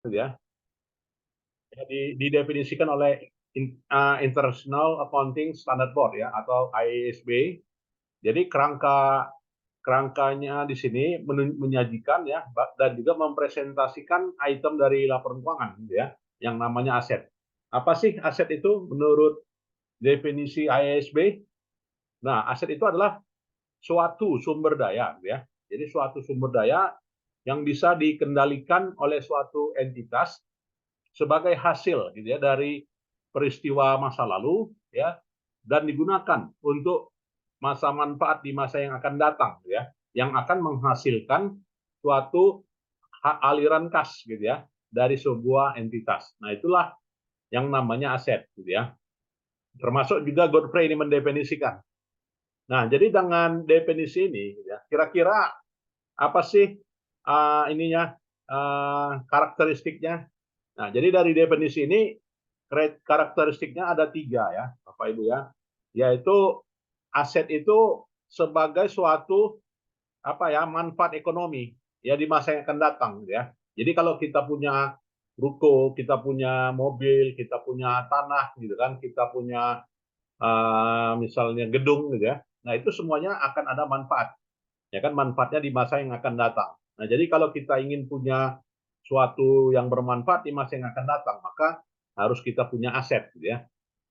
gitu ya. Didefinisikan oleh International Accounting Standard Board ya atau IASB. Jadi kerangkanya di sini menyajikan ya dan juga mempresentasikan item dari laporan keuangan gitu ya yang namanya aset. Apa sih aset itu menurut definisi IASB? Nah, aset itu adalah suatu sumber daya gitu ya. Jadi suatu sumber daya yang bisa dikendalikan oleh suatu entitas sebagai hasil gitu ya dari peristiwa masa lalu ya dan digunakan untuk masa manfaat di masa yang akan datang ya yang akan menghasilkan suatu aliran kas gitu ya dari sebuah entitas. Nah, itulah yang namanya aset gitu ya. Termasuk juga Godfrey ini mendefinisikan. Nah, jadi dengan definisi ini gitu ya, kira-kira apa sih ininya karakteristiknya. Nah, jadi dari definisi ini karakteristiknya ada 3 ya, Bapak Ibu ya, yaitu aset itu sebagai suatu apa ya manfaat ekonomi ya di masa yang akan datang ya. Jadi kalau kita punya ruko, kita punya mobil, kita punya tanah gitu kan, kita punya misalnya gedung gitu ya. Nah, itu semuanya akan ada manfaat. Ya kan manfaatnya di masa yang akan datang. Nah, jadi kalau kita ingin punya suatu yang bermanfaat di masa yang akan datang, maka harus kita punya aset gitu ya.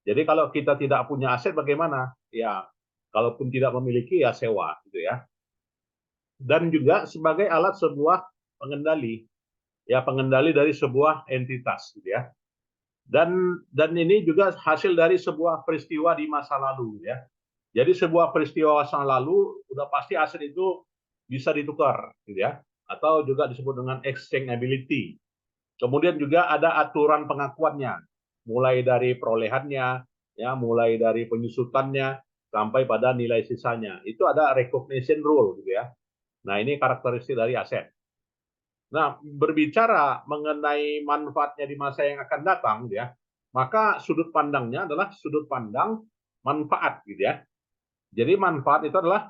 Jadi kalau kita tidak punya aset bagaimana? Ya, kalaupun tidak memiliki ya sewa gitu ya. Dan juga sebagai alat sebuah pengendali, ya pengendali dari sebuah entitas gitu ya. Dan ini juga hasil dari sebuah peristiwa di masa lalu ya. Jadi sebuah peristiwa masa lalu udah pasti aset itu bisa ditukar gitu ya atau juga disebut dengan exchangeability. Kemudian juga ada aturan pengakuannya, mulai dari perolehannya, ya, mulai dari penyusutannya sampai pada nilai sisanya. Itu ada recognition rule gitu ya. Nah, ini karakteristik dari aset. Nah, berbicara mengenai manfaatnya di masa yang akan datang, ya, maka sudut pandangnya adalah sudut pandang manfaat, gitu ya. Jadi manfaat itu adalah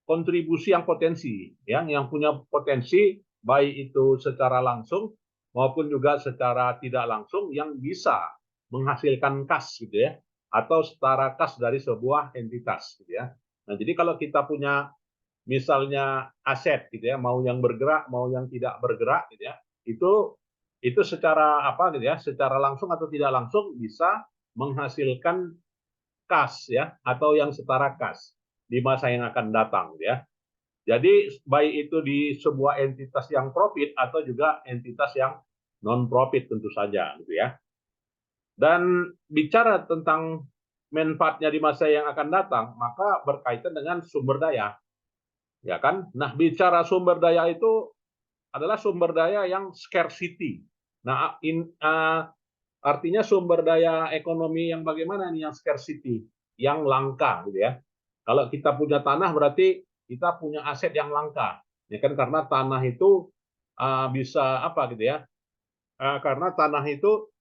kontribusi yang potensi, yang punya potensi baik itu secara langsung maupun juga secara tidak langsung yang bisa menghasilkan kas, gitu ya, atau setara kas dari sebuah entitas, gitu ya. Nah, jadi kalau kita punya misalnya aset gitu ya, mau yang bergerak mau yang tidak bergerak gitu ya, itu secara apa gitu ya, secara langsung atau tidak langsung bisa menghasilkan kas ya atau yang setara kas di masa yang akan datang gitu ya. Jadi baik itu di sebuah entitas yang profit atau juga entitas yang non profit tentu saja gitu ya. Dan bicara tentang manfaatnya di masa yang akan datang, maka berkaitan dengan sumber daya ya kan. Nah, bicara sumber daya itu adalah sumber daya yang scarcity. Nah, artinya sumber daya ekonomi yang bagaimana nih yang scarcity, yang langka gitu ya. Kalau kita punya tanah berarti kita punya aset yang langka, ya kan karena tanah itu bisa apa gitu ya? Karena tanah itu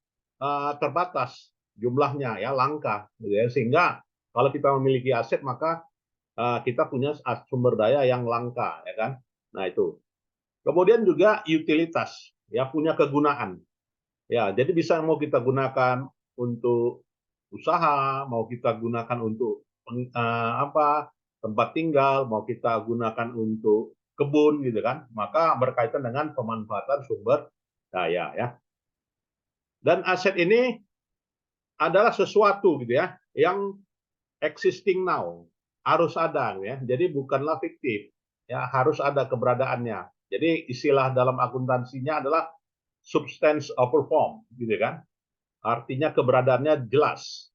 terbatas jumlahnya ya langka, gitu ya. Sehingga kalau kita memiliki aset maka kita punya sumber daya yang langka, ya kan? Nah itu. Kemudian juga utilitas, ya punya kegunaan. Ya, jadi bisa mau kita gunakan untuk usaha, mau kita gunakan untuk apa tempat tinggal, mau kita gunakan untuk kebun gitu kan. Maka berkaitan dengan pemanfaatan sumber daya ya. Dan aset ini adalah sesuatu gitu ya yang existing now, harus ada ya. Jadi bukanlah fiktif. Ya, harus ada keberadaannya. Jadi istilah dalam akuntansinya adalah substance over form gitu kan. Artinya keberadaannya jelas.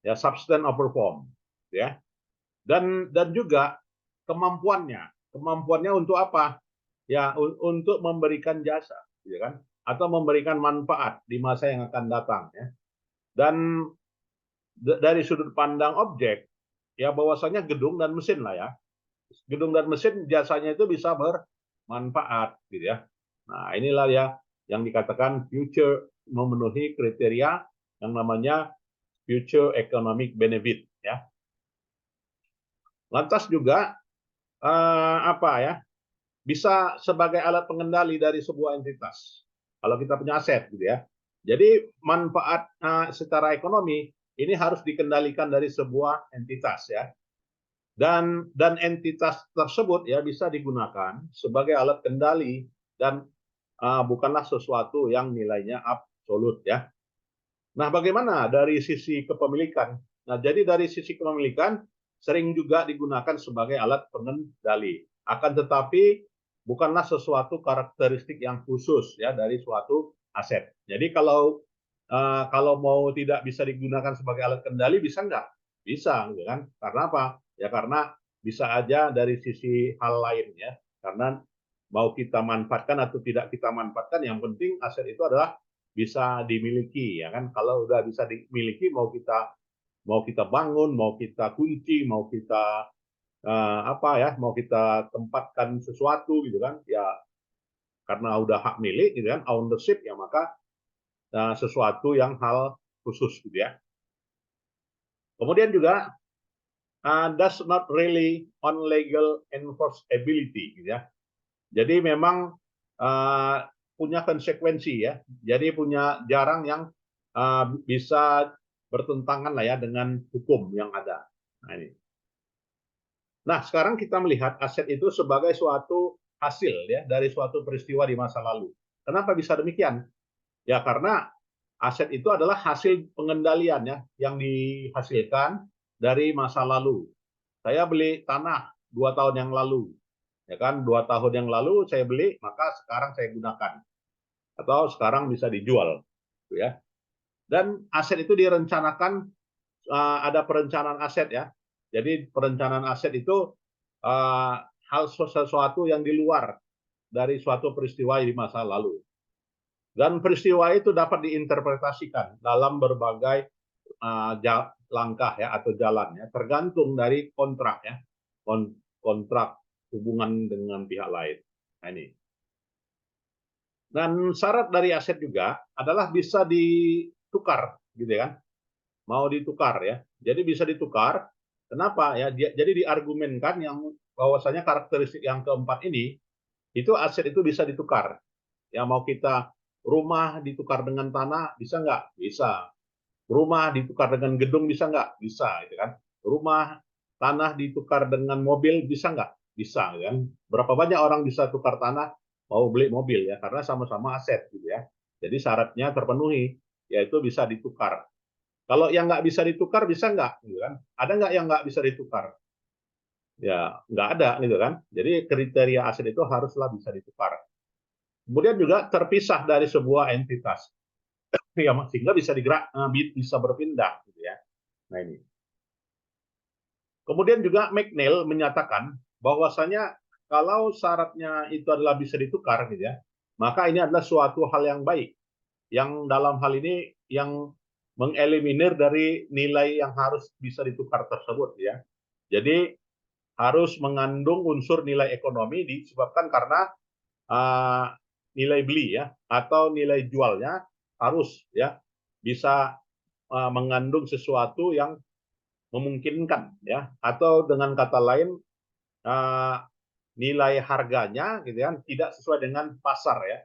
Ya, substance over form ya. Dan juga kemampuannya. Kemampuannya untuk apa? Ya, untuk memberikan jasa gitu kan atau memberikan manfaat di masa yang akan datang ya. Dan dari sudut pandang objek ya bahwasanya gedung dan mesin lah ya. Gedung dan mesin jasanya itu bisa bermanfaat gitu ya. Nah, inilah ya yang dikatakan future memenuhi kriteria yang namanya future economic benefit ya. Lantas juga apa ya? Bisa sebagai alat pengendali dari sebuah entitas. kalau kita punya aset gitu ya. Jadi manfaat secara ekonomi ini harus dikendalikan dari sebuah entitas ya. Dan entitas tersebut ya bisa digunakan sebagai alat kendali dan bukanlah sesuatu yang nilainya absolut ya. Nah, bagaimana dari sisi kepemilikan? Nah, jadi dari sisi kepemilikan sering juga digunakan sebagai alat pengendali. Akan tetapi bukanlah sesuatu karakteristik yang khusus ya dari suatu aset. Jadi kalau mau tidak bisa digunakan sebagai alat kendali bisa nggak? Bisa, gitu kan? Karena apa? Ya karena bisa aja dari sisi hal lain ya. Karena mau kita manfaatkan atau tidak kita manfaatkan, yang penting aset itu adalah bisa dimiliki ya kan. Kalau udah bisa dimiliki, mau kita bangun, mau kita kunci, mau kita apa ya, mau kita tempatkan sesuatu gitu kan, ya karena udah hak milik gitu kan, ownership ya, maka sesuatu yang hal khusus gitu ya. Kemudian juga does not really on legal enforceability gitu ya. Jadi memang punya konsekuensi ya. Jadi punya jarang yang bisa bertentangan lah ya dengan hukum yang ada. Nah, ini. Nah, sekarang kita melihat aset itu sebagai suatu hasil ya dari suatu peristiwa di masa lalu. Kenapa bisa demikian? Ya karena aset itu adalah hasil pengendalian ya yang dihasilkan dari masa lalu. Saya beli tanah 2 tahun yang lalu, ya kan, 2 tahun yang lalu saya beli, maka sekarang saya gunakan atau sekarang bisa dijual, gitu ya. Dan aset itu direncanakan, ada perencanaan aset ya. Jadi perencanaan aset itu hal sesuatu yang di luar dari suatu peristiwa di masa lalu. Dan peristiwa itu dapat diinterpretasikan dalam berbagai langkah ya atau jalan ya, tergantung dari kontrak ya, kontrak hubungan dengan pihak lain. Nah, ini. Dan syarat dari aset juga adalah bisa ditukar, gitu kan? Mau ditukar ya. Jadi bisa ditukar. Kenapa ya? Jadi diargumenkan yang bahwasanya karakteristik yang keempat ini itu aset itu bisa ditukar. Ya mau kita rumah ditukar dengan tanah bisa nggak? Bisa. Rumah ditukar dengan gedung bisa nggak? Bisa, gitu kan? Rumah tanah ditukar dengan mobil bisa nggak? Bisa, kan? Berapa banyak orang bisa tukar tanah mau beli mobil ya? Karena sama-sama aset, gitu ya. Jadi syaratnya terpenuhi, yaitu bisa ditukar. Kalau yang nggak bisa ditukar bisa nggak? Gitu kan? Ada nggak yang nggak bisa ditukar? Ya nggak ada, gitu kan? Jadi kriteria aset itu haruslah bisa ditukar. Kemudian juga terpisah dari sebuah entitas, ya sehingga bisa bisa berpindah, gitu ya. Nah ini. Kemudian juga McNeil menyatakan bahwasanya kalau syaratnya itu adalah bisa ditukar, gitu ya, maka ini adalah suatu hal yang baik. Yang dalam hal ini yang mengeliminir dari nilai yang harus bisa ditukar tersebut, ya. Jadi harus mengandung unsur nilai ekonomi disebabkan karena uh, nilai beli ya atau nilai jualnya harus ya bisa mengandung sesuatu yang memungkinkan ya, atau dengan kata lain nilai harganya gitu kan tidak sesuai dengan pasar ya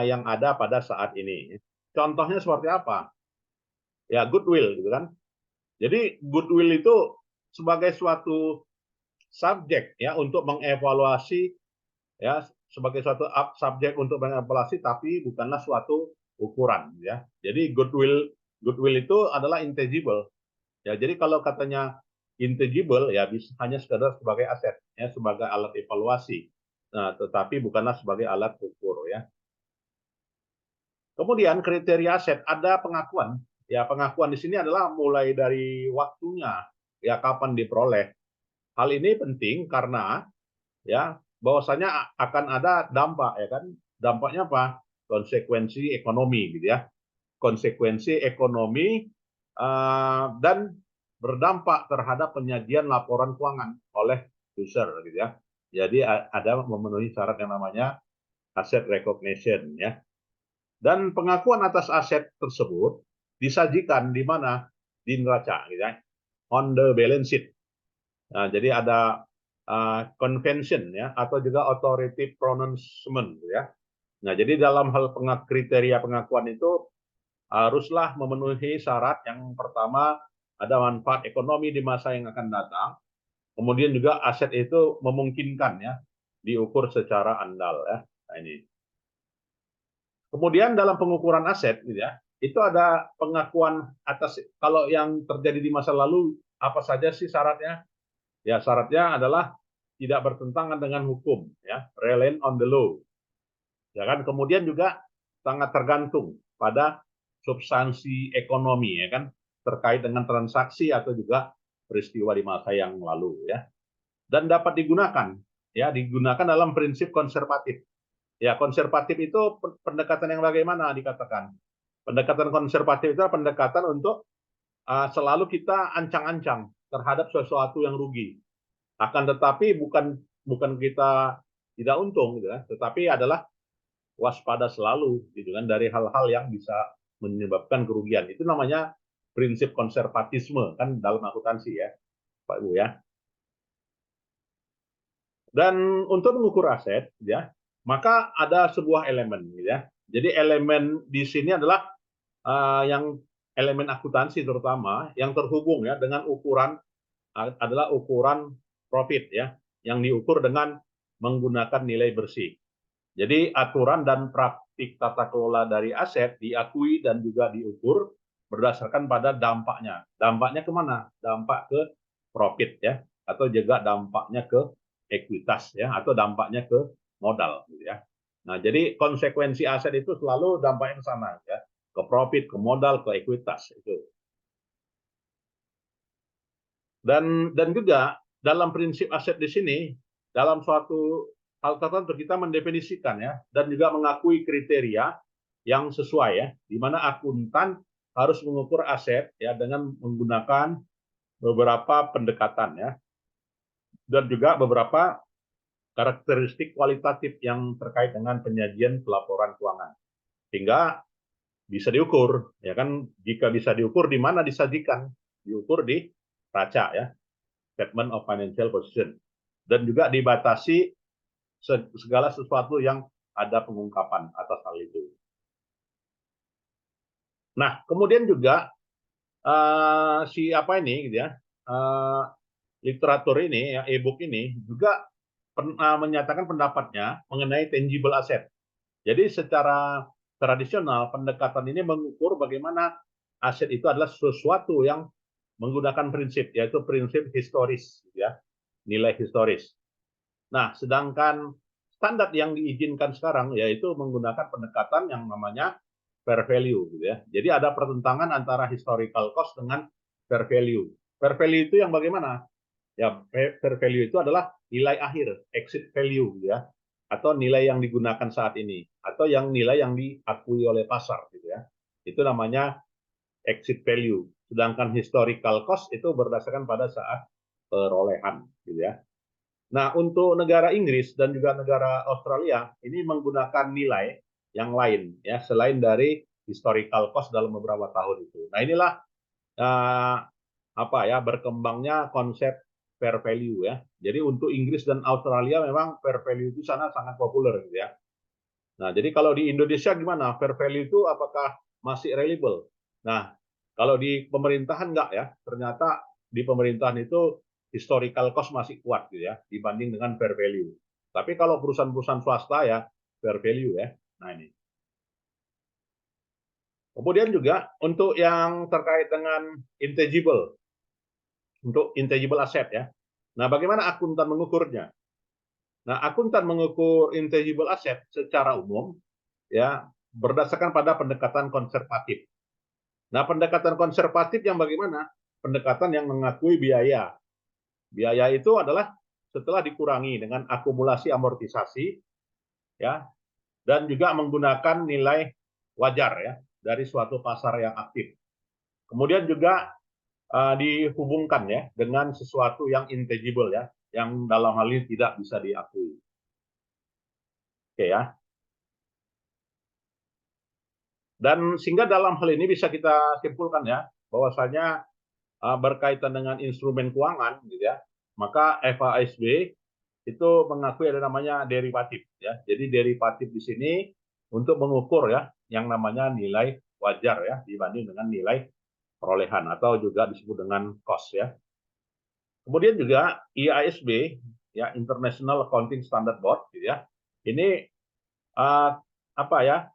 yang ada pada saat ini. Contohnya seperti apa? Ya goodwill gitu kan. Jadi goodwill itu sebagai suatu subjek ya untuk mengevaluasi ya, sebagai suatu subjek untuk mengevaluasi tapi bukanlah suatu ukuran ya. Jadi goodwill itu adalah intangible. Ya, jadi kalau katanya intangible ya bisa hanya sekedar sebagai aset ya, sebagai alat evaluasi. Nah, tetapi bukanlah sebagai alat ukur ya. Kemudian kriteria aset ada pengakuan. Ya, pengakuan di sini adalah mulai dari waktunya ya kapan diperoleh. Hal ini penting karena ya bahwasanya akan ada dampak ya kan. Dampaknya apa? Konsekuensi ekonomi gitu ya. Konsekuensi ekonomi dan berdampak terhadap penyajian laporan keuangan oleh user gitu ya. Jadi ada memenuhi syarat yang namanya asset recognition ya. Dan pengakuan atas aset tersebut disajikan di mana? Di neraca gitu ya. On the balance sheet. Nah, jadi ada convention ya atau juga authority pronouncement ya. Nah, jadi dalam hal kriteria pengakuan itu haruslah memenuhi syarat yang pertama ada manfaat ekonomi di masa yang akan datang, kemudian juga aset itu memungkinkan ya diukur secara andal ya. Nah, ini. Kemudian dalam pengukuran aset gitu ya, itu ada pengakuan atas kalau yang terjadi di masa lalu apa saja sih syaratnya? Ya, syaratnya adalah tidak bertentangan dengan hukum ya, reliant on the law. Ya kan? Kemudian juga sangat tergantung pada substansi ekonomi ya kan, terkait dengan transaksi atau juga peristiwa di masa yang lalu ya. Dan dapat digunakan dalam prinsip konservatif. Ya, konservatif itu pendekatan yang bagaimana dikatakan? Pendekatan konservatif itu pendekatan untuk selalu kita ancang-ancang terhadap sesuatu yang rugi. Akan tetapi bukan kita tidak untung gitu ya, tetapi adalah waspada selalu gitu kan dari hal-hal yang bisa menyebabkan kerugian. Itu namanya prinsip konservatisme kan dalam akuntansi ya, Pak Ibu ya. Dan untuk mengukur aset ya, maka ada sebuah elemen gitu ya. Jadi elemen di sini adalah yang elemen akuntansi terutama yang terhubung ya dengan ukuran adalah ukuran profit ya, yang diukur dengan menggunakan nilai bersih. Jadi aturan dan praktik tata kelola dari aset diakui dan juga diukur berdasarkan pada dampaknya. Dampaknya kemana? Dampak ke profit ya, atau juga dampaknya ke ekuitas ya, atau dampaknya ke modal gitu ya. Nah, jadi konsekuensi aset itu selalu dampaknya ke sana ya, ke profit, ke modal, ke ekuitas itu. Dan juga dalam prinsip aset di sini, dalam suatu hal tertentu kita mendefinisikan ya, dan juga mengakui kriteria yang sesuai ya, di mana akuntan harus mengukur aset ya dengan menggunakan beberapa pendekatan ya, dan juga beberapa karakteristik kualitatif yang terkait dengan penyajian pelaporan keuangan, sehingga bisa diukur ya kan. Jika bisa diukur, di mana disajikan? Diukur di raca ya, statement of financial position, dan juga dibatasi segala sesuatu yang ada pengungkapan atas hal itu. Nah, kemudian juga si apa ini gitu ya, literatur ini ya, e-book ini juga menyatakan pendapatnya mengenai tangible asset. Jadi secara tradisional pendekatan ini mengukur bagaimana aset itu adalah sesuatu yang menggunakan prinsip, yaitu prinsip historis ya, nilai historis. Nah, sedangkan standar yang diizinkan sekarang yaitu menggunakan pendekatan yang namanya fair value gitu ya. Jadi ada pertentangan antara historical cost dengan fair value. Fair value itu yang bagaimana? Ya, fair value itu adalah nilai akhir, exit value gitu ya. Atau nilai yang digunakan saat ini, atau yang nilai yang diakui oleh pasar gitu ya. Itu namanya exit value. Sedangkan historical cost itu berdasarkan pada saat perolehan gitu ya. Nah, untuk negara Inggris dan juga negara Australia ini menggunakan nilai yang lain ya, selain dari historical cost dalam beberapa tahun itu. Nah, inilah uh, apa ya, berkembangnya konsep fair value ya. Jadi untuk Inggris dan Australia memang fair value itu sana sangat populer gitu ya. Nah, jadi kalau di Indonesia gimana? Fair value itu apakah masih reliable? Nah, kalau di pemerintahan enggak ya. Ternyata di pemerintahan itu historical cost masih kuat gitu ya dibanding dengan fair value. Tapi kalau perusahaan-perusahaan swasta ya fair value ya. Nah, ini. Kemudian juga untuk yang terkait dengan intangible, untuk intangible asset ya. Nah, bagaimana akuntan mengukurnya? Nah, akuntan mengukur intangible asset secara umum ya berdasarkan pada pendekatan konservatif. Nah, pendekatan konservatif yang bagaimana? Pendekatan yang mengakui biaya. Biaya itu adalah setelah dikurangi dengan akumulasi amortisasi ya, dan juga menggunakan nilai wajar ya dari suatu pasar yang aktif. Kemudian juga dihubungkan ya dengan sesuatu yang intangible ya, yang dalam hal ini tidak bisa diakui. Oke ya. Dan sehingga dalam hal ini bisa kita simpulkan ya bahwasanya berkaitan dengan instrumen keuangan gitu ya, maka FASB itu mengakui ada namanya derivatif ya. Jadi derivatif di sini untuk mengukur ya yang namanya nilai wajar ya dibanding dengan nilai perolehan atau juga disebut dengan cost ya. Kemudian juga IASB ya International Accounting Standard Board gitu ya. Ini apa ya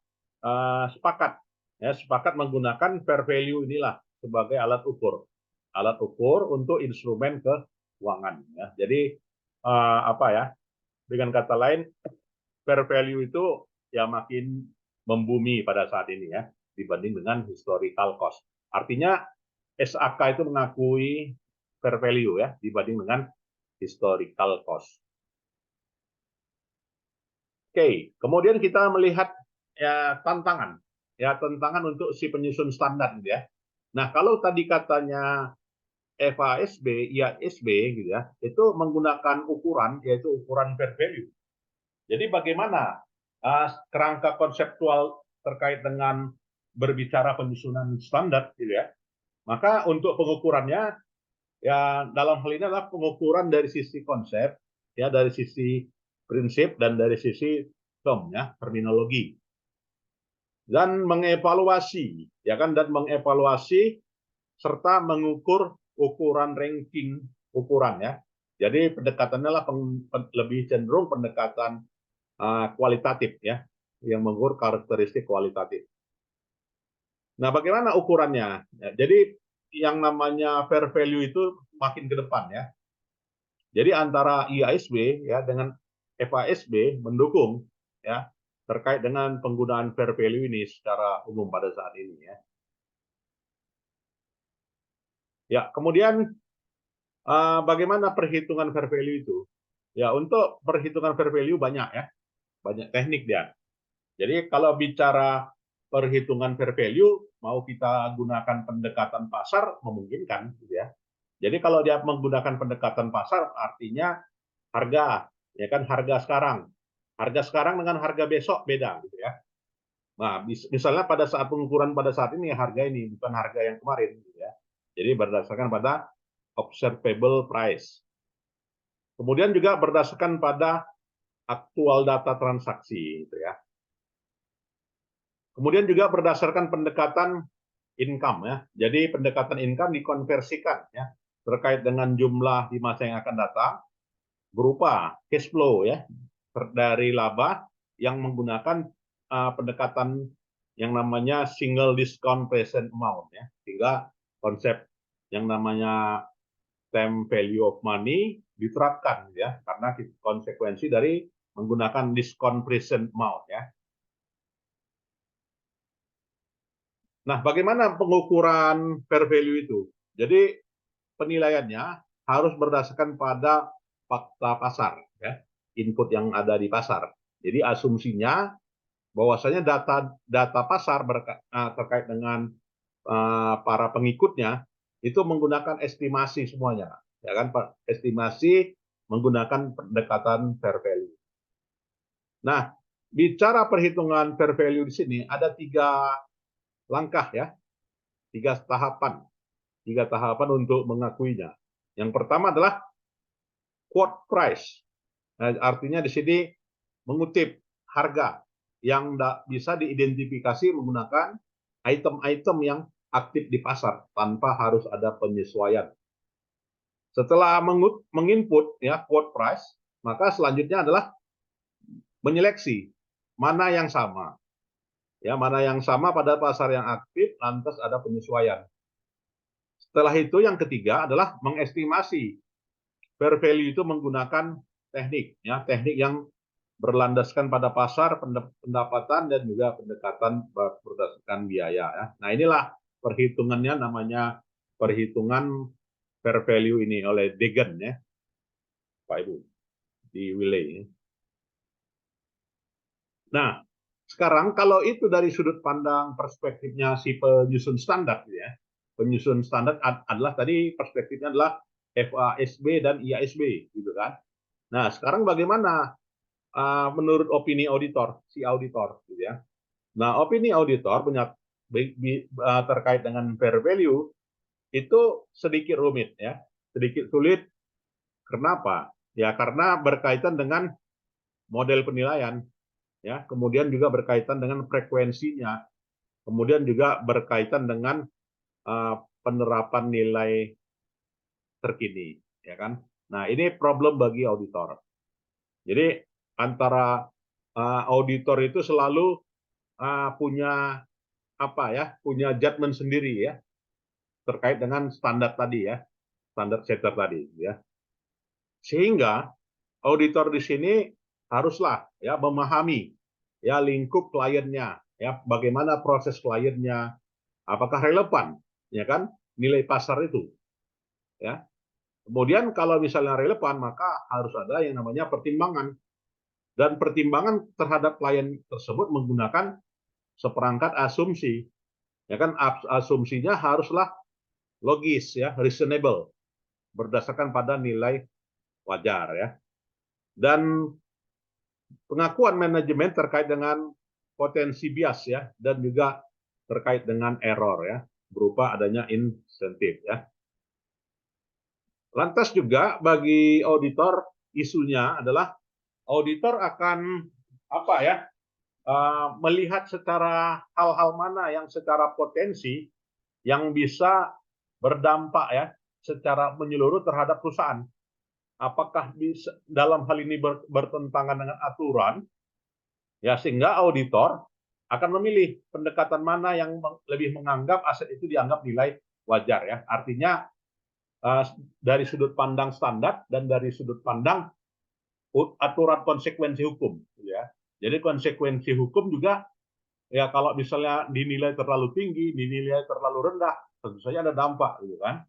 sepakat menggunakan fair value inilah sebagai alat ukur untuk instrumen keuangan ya. Jadi apa ya dengan kata lain fair value itu ya makin membumi pada saat ini ya dibanding dengan historical cost. Artinya SAK itu mengakui fair value ya dibanding dengan historical cost. Oke, kemudian kita melihat ya tantangan untuk si penyusun standar gitu ya. Nah, kalau tadi katanya FASB, IASB gitu ya, itu menggunakan ukuran yaitu ukuran fair value. Jadi bagaimana kerangka konseptual terkait dengan berbicara penyusunan standar gitu ya. Maka untuk pengukurannya ya dalam hal ini adalah pengukuran dari sisi konsep ya dari sisi prinsip dan dari sisi term ya terminologi dan mengevaluasi ya kan dan mengevaluasi serta mengukur ukuran ranking ukuran ya. Jadi pendekatannya lah lebih cenderung pendekatan kualitatif ya yang mengukur karakteristik kualitatif. Nah, bagaimana ukurannya? Ya, jadi yang namanya fair value itu makin ke depan ya. Jadi antara IASB ya dengan FASB mendukung ya terkait dengan penggunaan fair value ini secara umum pada saat ini ya. Ya, kemudian bagaimana perhitungan fair value itu? Ya, untuk perhitungan fair value banyak ya. Banyak teknik dia. Jadi kalau bicara perhitungan fair value mau kita gunakan pendekatan pasar memungkinkan gitu ya. Jadi kalau dia menggunakan pendekatan pasar artinya harga ya kan harga sekarang dengan harga besok beda gitu ya. Nah misalnya pada saat pengukuran pada saat ini harga ini bukan harga yang kemarin gitu ya. Jadi berdasarkan pada observable price. Kemudian juga berdasarkan pada aktual data transaksi gitu ya. Kemudian juga berdasarkan pendekatan income ya. Jadi pendekatan income dikonversikan ya terkait dengan jumlah di masa yang akan datang berupa cash flow ya dari laba yang menggunakan pendekatan yang namanya single discount present amount ya. Sehingga konsep yang namanya time value of money diterapkan ya karena konsekuensi dari menggunakan discount present amount ya. Nah, bagaimana pengukuran fair value itu? Jadi penilaiannya harus berdasarkan pada fakta pasar, ya, input yang ada di pasar. Jadi asumsinya bahwasanya data pasar terkait dengan para pengikutnya itu menggunakan estimasi semuanya, ya kan? Estimasi menggunakan pendekatan fair value. Nah, bicara perhitungan fair value di sini ada 3 langkah ya, 3 tahapan untuk mengakuinya. Yang pertama adalah quote price. Nah, artinya di sini mengutip harga yang bisa diidentifikasi menggunakan item-item yang aktif di pasar tanpa harus ada penyesuaian. Setelah menginput ya quote price, maka selanjutnya adalah menyeleksi mana yang sama. Ya, mana yang sama pada pasar yang aktif lantas ada penyesuaian. Setelah itu yang ketiga adalah mengestimasi fair value itu menggunakan teknik ya, teknik yang berlandaskan pada pasar, pendapatan dan juga pendekatan berdasarkan biaya ya. Nah, inilah perhitungannya namanya perhitungan fair value ini oleh Degen ya. Pak Ibu di Wiley. Nah, sekarang kalau itu dari sudut pandang perspektifnya si penyusun standar ya. Penyusun standar adalah tadi perspektifnya adalah FASB dan IASB gitu kan. Nah, sekarang bagaimana menurut opini auditor, si auditor gitu ya. Nah, opini auditor terkait dengan fair value itu sedikit rumit ya, sedikit sulit. Kenapa? Ya karena berkaitan dengan model penilaian. ya, kemudian juga berkaitan dengan frekuensinya, kemudian juga berkaitan dengan penerapan nilai terkini, ya kan? Nah, ini problem bagi auditor. Jadi antara auditor itu selalu punya apa ya, punya judgement sendiri ya terkait dengan standar tadi ya, standar setter tadi ya. Sehingga auditor di sini haruslah ya memahami ya lingkup kliennya, ya bagaimana proses kliennya, apakah relevan ya kan nilai pasar itu ya. Kemudian kalau misalnya relevan maka harus ada yang namanya pertimbangan, dan pertimbangan terhadap klien tersebut menggunakan seperangkat asumsi ya kan. Asumsinya haruslah logis ya, reasonable, berdasarkan pada nilai wajar ya. Dan pengakuan manajemen terkait dengan potensi bias ya, dan juga terkait dengan error ya, berupa adanya insentif ya. Lantas juga bagi auditor isunya adalah auditor akan apa ya, melihat secara hal-hal mana yang secara potensi yang bisa berdampak ya secara menyeluruh terhadap perusahaan. Apakah bisa, dalam hal ini bertentangan dengan aturan, ya sehingga auditor akan memilih pendekatan mana yang lebih menganggap aset itu dianggap nilai wajar ya. Artinya dari sudut pandang standar dan dari sudut pandang aturan konsekuensi hukum ya. Jadi konsekuensi hukum juga ya, kalau misalnya dinilai terlalu tinggi, dinilai terlalu rendah, tentu saja ada dampak gitu kan.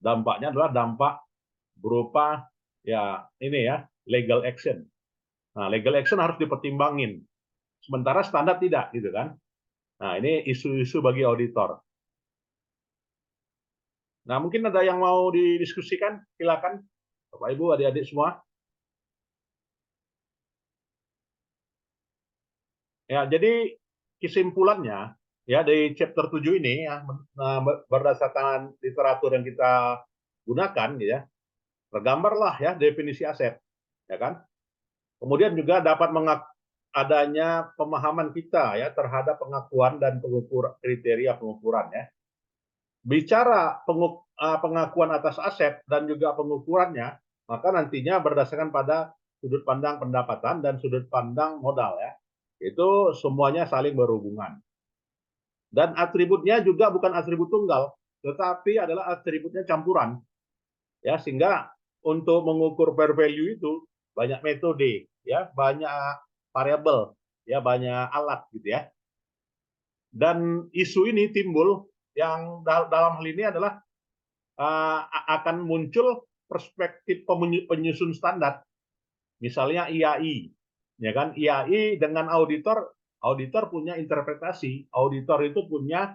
Dampaknya adalah dampak berupa ya ini ya, legal action. Nah, legal action harus dipertimbangin. Sementara standar tidak gitu kan. Nah, ini isu-isu bagi auditor. Nah, mungkin ada yang mau didiskusikan, silakan Bapak Ibu, adik-adik semua. Ya, jadi kesimpulannya ya dari chapter 7 ini ya, berdasarkan literatur yang kita gunakan gitu ya, tergambarlah ya definisi aset ya kan. Kemudian juga dapat adanya pemahaman kita ya terhadap pengakuan dan kriteria pengukuran ya. Bicara pengakuan atas aset dan juga pengukurannya, maka nantinya berdasarkan pada sudut pandang pendapatan dan sudut pandang modal ya. Itu semuanya saling berhubungan. Dan atributnya juga bukan atribut tunggal, tetapi adalah atributnya campuran. Ya, sehingga untuk mengukur fair value itu banyak metode, ya, banyak variabel, ya, banyak alat gitu ya. Dan isu ini timbul yang dalam hal ini adalah akan muncul perspektif penyusun standar, misalnya IAI, ya kan? IAI dengan auditor punya interpretasi, auditor itu punya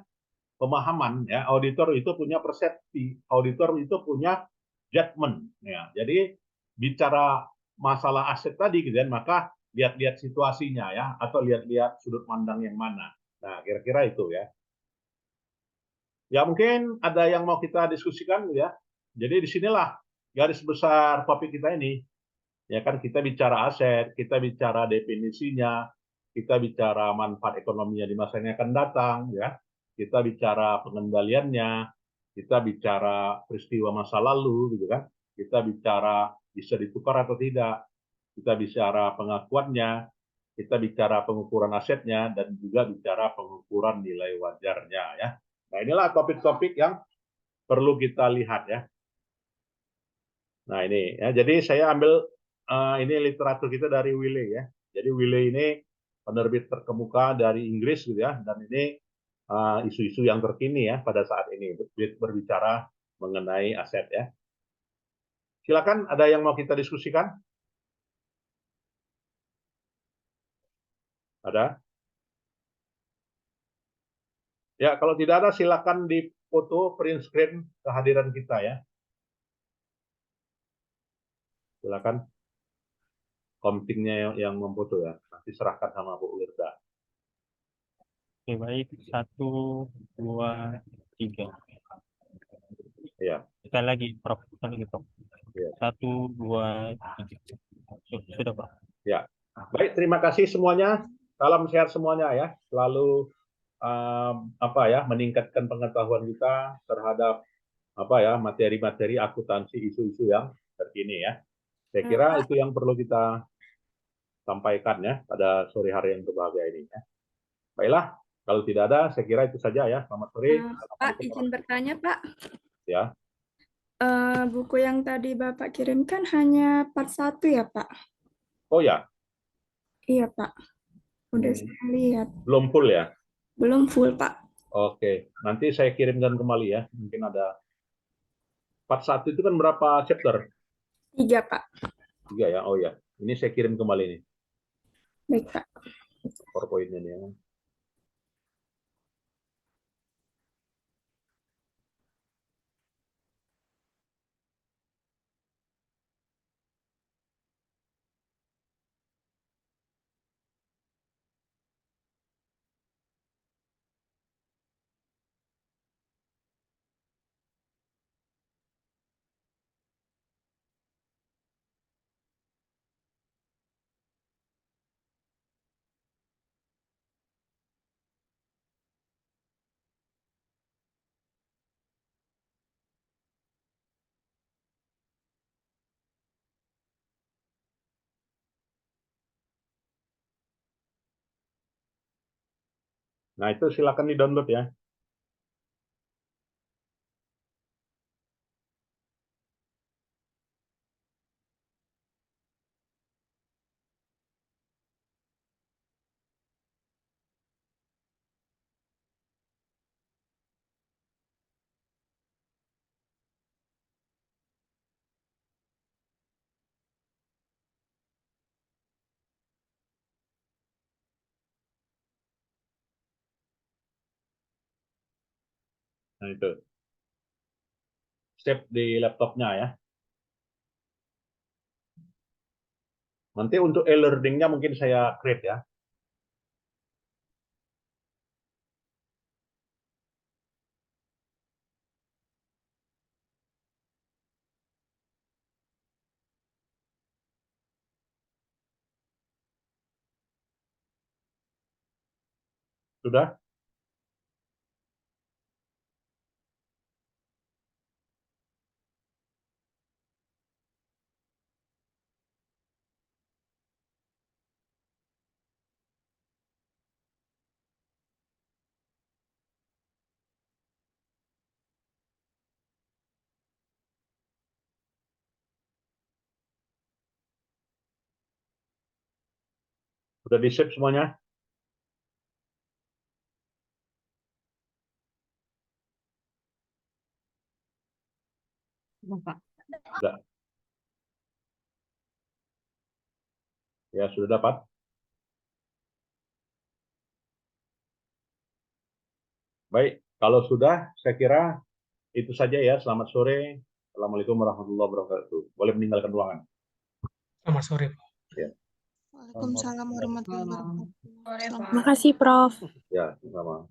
pemahaman, ya, auditor itu punya persepsi, auditor itu punya judgment, ya. Jadi bicara masalah aset tadi, gitu kan, maka lihat-lihat situasinya ya, atau lihat-lihat sudut pandang yang mana. Nah, kira-kira itu ya. Ya mungkin ada yang mau kita diskusikan ya. Jadi disinilah garis besar topik kita ini. Ya kan, kita bicara aset, kita bicara definisinya, kita bicara manfaat ekonominya di masa yang akan datang, ya. Kita bicara pengendaliannya, kita bicara peristiwa masa lalu, gitu kan. Kita bicara bisa ditukar atau tidak, kita bicara pengakuannya, kita bicara pengukuran asetnya, dan juga bicara pengukuran nilai wajarnya, ya. Nah, inilah topik-topik yang perlu kita lihat ya. Nah, ini ya. Jadi saya ambil ini literatur kita dari Wiley ya. Jadi Wiley ini penerbit terkemuka dari Inggris gitu ya, dan ini isu-isu yang terkini ya pada saat ini berbicara mengenai aset ya. Silakan, ada yang mau kita diskusikan? Ada? Ya, kalau tidak ada silakan dipoto print screen kehadiran kita ya. Silakan komtingnya yang memfoto ya. Nanti serahkan sama Bu Wirda. Oke, baik. 1, 2, 3. Ya. Sekali lagi, Prof. Ya. 1, 2, 3. Sudah, Pak. Ya. Baik, terima kasih semuanya. Salam sehat semuanya ya. Selalu meningkatkan pengetahuan kita terhadap materi-materi akuntansi isu-isu yang terkini ya. Saya kira Pak, itu yang perlu kita sampaikan ya pada sore hari yang berbahagia ini ya. Baiklah, kalau tidak ada saya kira itu saja ya. Selamat sore. Pak, izin bertanya Pak. Ya. Buku yang tadi Bapak kirimkan hanya part 1 ya Pak? Oh ya. Iya Pak, udah saya lihat. Belum full ya? Belum full Pak. Oke, nanti saya kirimkan kembali ya. Mungkin ada part 1 itu kan berapa chapter? 3 Pak. 3 ya. Oh ya. Ini saya kirim kembali nih. Baik Pak. PowerPoint-nya nih ya. Nah, itu silakan di-download ya. Nah, itu. Save di laptopnya ya. Nanti untuk e-learning-nya mungkin saya create ya. Sudah? Sudah di-save semuanya? Sudah. Ya, sudah dapat. Baik, kalau sudah, saya kira itu saja ya. Selamat sore. Assalamualaikum warahmatullahi wabarakatuh. Boleh meninggalkan ruangan. Selamat sore, Pak. Ya. Waalaikumsalam warahmatullahi wabarakatuh. Terima kasih Prof. Ya, sama.